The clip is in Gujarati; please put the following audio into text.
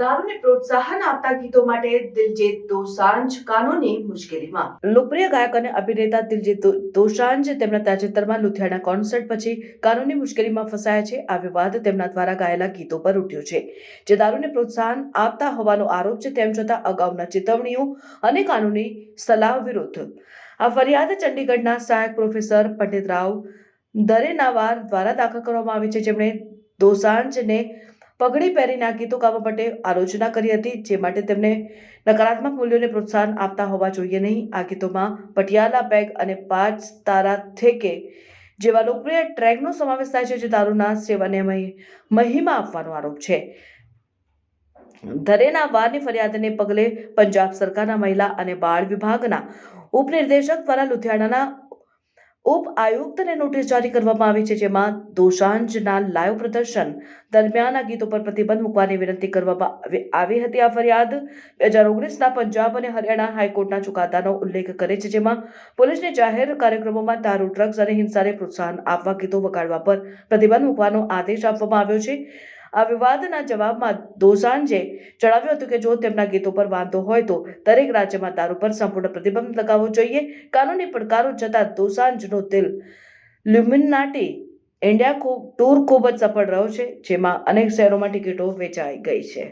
દારૂને પ્રોત્સાહન આપતા ગીતો માટે દિલજીત દોસાંઝ કાનૂની મુશ્કેલીમાં. લોકપ્રિય ગાયક અને અભિનેતા દિલજીત દોસાંઝ તેમના તાજેતરમાં લુધિયાણા કોન્સર્ટ પછી કાનૂની મુશ્કેલીમાં ફસાયા છે. આ વિવાદ તેમના દ્વારા ગાયેલા ગીતો પર ઉઠ્યો છે, જે દારૂને પ્રોત્સાહન આપતા હોવાનો આરોપ છે. તેમ છતાં અગાઉના ચેતવણીઓ અને કાનૂની સલાહ વિરુદ્ધ આ ફરિયાદ ચંડીગઢના સહાયક પ્રોફેસર પંડિત રાવ દરેનાવાર દ્વારા દાખલ કરવામાં આવી છે, જેમણે દોસાંઝને પગડી પહેરીને આ ગીતો ગાવા માટે આલોચના કરી હતી, જે માટે તેમને નકારાત્મક મૂલ્યોને પ્રોત્સાહન આપતા હોવા જોઈએ નહીં. આ ગીતોમાં પટિયાલા બેગ અને પાંચ તારા થેકે જેવા લોકપ્રિય ટ્રેકનો સમાવેશ થાય છે, જે દારૂના સેવનને મહિમા આપવાનો આરોપ છે. ધરેનાવારની ફરિયાદને પગલે પંજાબ સરકારના મહિલા અને બાળ વિભાગના ઉપનિર્દેશક દ્વારા લુધિયાણાના ઉપ આયુક્તને નોટિસ જારી કરવામાં આવી છે, જેમાં દોસાંઝના લાઈવ પ્રદર્શન દરમિયાન આ ગીતો પર પ્રતિબંધ મૂકવાની વિનંતી કરવામાં આવી હતી. આ ફરિયાદ 2019ના પંજાબ અને હરિયાણા હાઈકોર્ટના ચુકાદાનો ઉલ્લેખ કરે છે, જેમાં પોલીસને જાહેર કાર્યક્રમોમાં દારૂ, ડ્રગ્સ અને હિંસાને પ્રોત્સાહન આપવા ગીતો વગાડવા પર પ્રતિબંધ મૂકવાનો આદેશ આપવામાં આવ્યો છે. આ વિવાદના જવાબમાં દોસાંઝે જણાવ્યું હતું કે જો તેમના ગીતો પર વાંધો હોય તો દરેક રાજ્યમાં દારૂ પર સંપૂર્ણ પ્રતિબંધ લગાવવો જોઈએ. કાનૂની પડકારો છતાં દોસાંઝનો દિલ લ્યુમિનાટી ઇન્ડિયા ટૂર ખૂબ જ સફળ રહ્યો છે, જેમાં અનેક શહેરોમાં ટિકિટો વેચાઈ ગઈ છે.